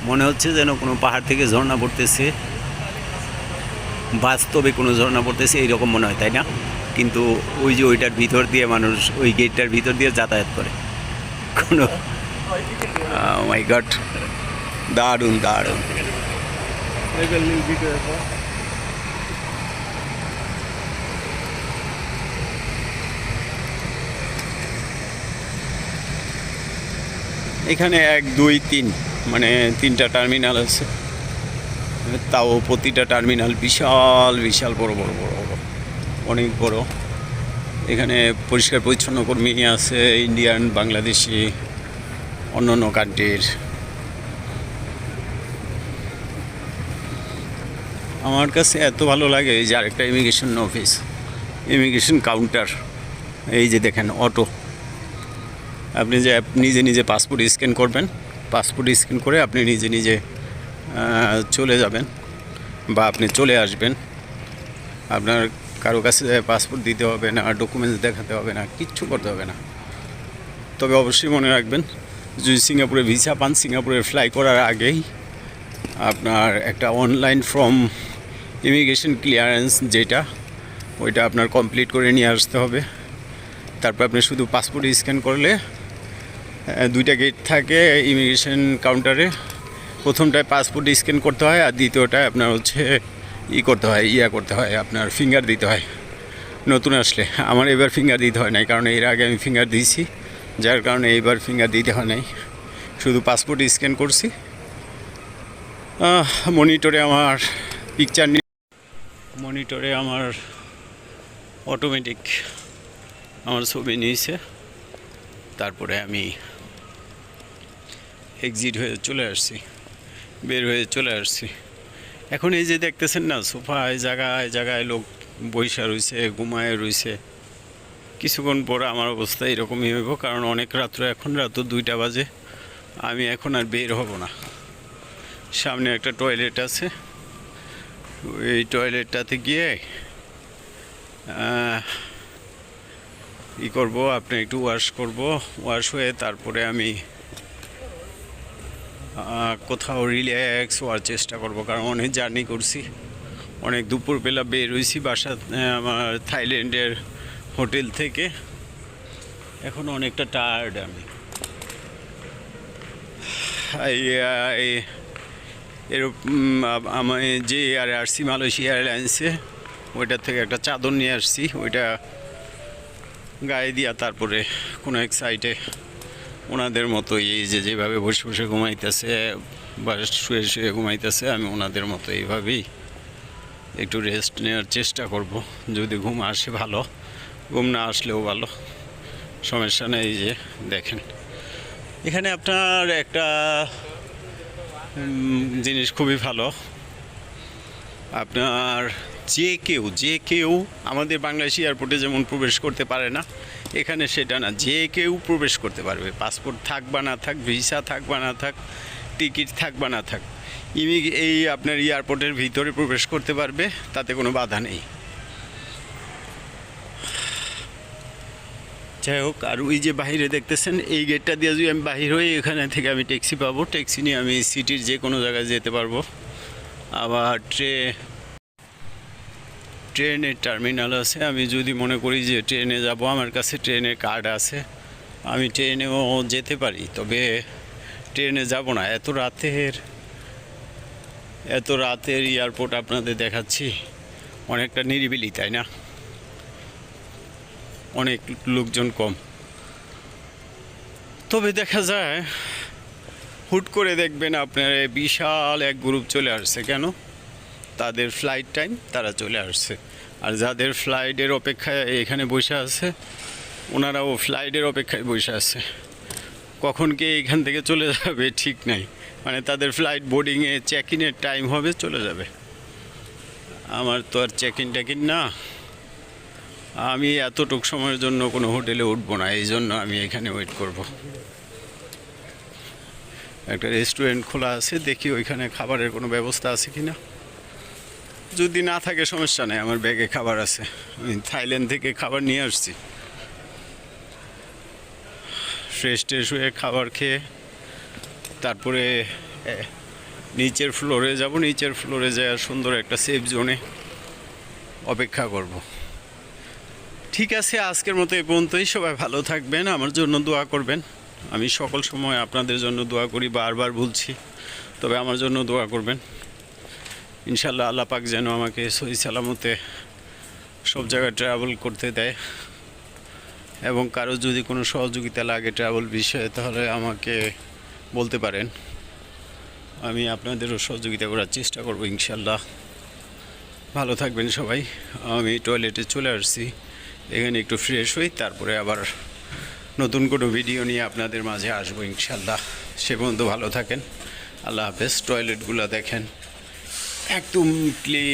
মনে হচ্ছে যেন কোনো পাহাড় থেকে ঝর্ণা পড়তেছে, বাস্তবে কোনো ঝর্ণা পড়তেছে এইরকম মনে হয়, তাই না? কিন্তু ওই যে ওইটার ভিতর দিয়ে মানুষ ওই গেটটার ভিতর দিয়ে যাতায়াত করে কোনো মাই গড, দারুণ দারুণ। এখানে 1 2 3 মানে 3টা টার্মিনাল আছে, তাও প্রতিটা টার্মিনাল বিশাল বিশাল বড় বড় বড় বড়, অনেক বড়। এখানে পরিষ্কার পরিচ্ছন্ন কর্মী আছে, ইন্ডিয়ান, বাংলাদেশি, অন্য অন্য কান্ট্রির। আমার কাছে এত ভালো লাগে এই যে আরেকটা ইমিগ্রেশন অফিস, ইমিগ্রেশন কাউন্টার। এই যে দেখেন অটো, আপনি যে নিজে নিজে পাসপোর্ট স্ক্যান করবেন, পাসপোর্ট স্ক্যান করে আপনি নিজে নিজে চলে যাবেন বা আপনি চলে আসবেন। আপনার কারো কাছে পাসপোর্ট দিতে হবে না, ডকুমেন্টস দেখাতে হবে না, কিচ্ছু করতে হবে না। তবে অবশ্যই মনে রাখবেন, যদি সিঙ্গাপুরে ভিসা পান, সিঙ্গাপুরে ফ্লাই করার আগেই আপনার একটা অনলাইন ফর্ম, ইমিগ্রেশন ক্লিয়ারেন্স যেটা, ওইটা আপনার কমপ্লিট করে নিয়ে আসতে হবে। তারপর আপনি শুধু পাসপোর্ট স্ক্যান করলে, 2টা গেট থাকে ইমিগ্রেশন কাউন্টারে। প্রথমটায় পাসপোর্ট স্ক্যান করতে হয়, আর দ্বিতীয়টায় আপনার হচ্ছে করতে হয়, করতে হয়, আপনার ফিঙ্গার দিতে হয়। নতুন আসলে আমার এবার ফিঙ্গার দিতে হয় নাই, কারণ এর আগে আমি ফিঙ্গার দিয়েছি, যার কারণে এইবার ফিঙ্গার দিতে হয় নাই, শুধু পাসপোর্ট স্ক্যান করছি। মনিটরে আমার পিকচার নিয়ে, মনিটরে আমার অটোমেটিক আমার ছবি নিয়েছে। তারপরে আমি এক্সিট হয়ে চলে আসছি, বের হয়ে চলে আসছি। এখন এই যে দেখতেছেন না, সোফায় জায়গায় জায়গায় লোক বৈশা রয়েছে, ঘুমায় রয়েছে। কিছুক্ষণ পরে আমার অবস্থা এরকমই হইব, কারণ অনেক রাত্র, এখন রাত 2টা বাজে। আমি এখন আর বের হব না। সামনে একটা টয়লেট আছে, ওই টয়লেটটাতে গিয়ে করব, আপনি একটু ওয়াশ করব, ওয়াশ হয়ে তারপরে আমি কোথাও রিল্যাক্স হওয়ার চেষ্টা করব, কারণ অনেক জার্নি করছি, অনেক দুপুরবেলা বের হয়েছি বাসা আমার থাইল্যান্ডের হোটেল থেকে। এখন অনেকটা টায়ার্ড আমি। আমি যে এয়ারে আসছি, মালয়েশিয়া এয়ারলাইন্সে, ওইটার থেকে একটা চাদর নিয়ে আসছি, ওইটা গায়ে দিয়া তারপরে কোনো এক সাইডে ওনাদের মতো এই যে যেভাবে বসে বসে ঘুমাইতেছে বা শুয়ে শুয়ে ঘুমাইতেছে, আমি ওনাদের মতো এইভাবেই একটু রেস্ট নেওয়ার চেষ্টা করব। যদি ঘুম আসে ভালো, ঘুম না আসলেও ভালো, সমস্যা নেই। এই যে দেখেন, এখানে আপনার একটা জিনিস খুবই ভালো, আপনার যে কেউ আমাদের বাংলাদেশ এয়ারপোর্টে যেমন প্রবেশ করতে পারে না, এখানে সেটা না, যে কেউ প্রবেশ করতে পারবে। পাসপোর্ট থাক বা না থাক, ভিসা থাক বা না থাক, টিকিট থাক বা না থাক, এই আপনার এয়ারপোর্টের ভিতরে প্রবেশ করতে পারবে, তাতে কোনো বাধা নেই। যাই হোক, আর ওই যে বাহিরে দেখতেছেন, এই গেটটা দিয়ে যদি আমি বাহির হই, এখানে থেকে আমি ট্যাক্সি পাবো, ট্যাক্সি নিয়ে আমি সিটির যে কোনো জায়গায় যেতে পারবো। আবার ট্রেনের টার্মিনাল আছে, আমি যদি মনে করি যে ট্রেনে যাব, আমার কাছে ট্রেনের কার্ড আছে, আমি ট্রেনেও যেতে পারি। তবে ট্রেনে যাব না, এত রাতের এয়ারপোর্ট আপনাদের দেখাচ্ছি, অনেকটা নিরিবিলি, তাই না? অনেক লোকজন কম। তবে দেখা যায় হুট করে দেখবেন আপনার বিশাল এক গ্রুপ চলে আসছে। কেন? তাদের ফ্লাইট টাইম, তারা চলে আসছে। আর যাদের ফ্লাইটের অপেক্ষায় এখানে বসে আছে, ওনারাও ফ্লাইটের অপেক্ষায় বসে আছে। কখন কে এখান থেকে চলে যাবে ঠিক নাই, মানে তাদের ফ্লাইট বোর্ডিংয়ে চেক ইনের টাইম হবে, চলে যাবে। আমার তো আর চেক ইন না, আমি এতটুক সময়ের জন্য কোনো হোটেলে উঠবো না, এই জন্য আমি এখানে ওয়েট করব। একটা রেস্টুরেন্ট খোলা আছে, দেখি ওইখানে খাবারের কোনো ব্যবস্থা আছে কি না। যদি না থাকে সমস্যা নেই, আমার ব্যাগে খাবার আছে, আমি থাইল্যান্ড থেকে খাবার নিয়ে আসছি। ফ্রেশ ট্রেশ হয়ে খাবার খেয়ে তারপরে নিচের ফ্লোরে যাব, নিচের ফ্লোরে যাওয়ার সুন্দর একটা সেফ জোনে অপেক্ষা করব। ঠিক আছে, আজকের মতো এই পর্যন্তই। সবাই ভালো থাকবেন, আমার জন্য দোয়া করবেন। আমি সকল সময় আপনাদের জন্য দোয়া করি, বারবার বলছি, তবে আমার জন্য দোয়া করবেন। ইনশাল্লাহ আল্লাহ পাক যেন আমাকে সহি সালামতে সব জায়গায় ট্রাভেল করতে দেয়, এবং কারো যদি কোনো সহযোগিতা লাগে ট্রাভেল বিষয়ে তাহলে আমাকে বলতে পারেন, আমি আপনাদেরও সহযোগিতা করার চেষ্টা করব ইনশাল্লাহ। ভালো থাকবেন সবাই। আমি টয়লেটে চলে আসছি, এখানে একটু ফ্রেশ হই, তারপরে আবার নতুন কোনো ভিডিও নিয়ে আপনাদের মাঝে আসবো ইনশাল্লাহ। সে পর্যন্ত ভালো থাকেন, আল্লাহ হাফেজ। টয়লেটগুলো দেখেন একদম ক্লিন।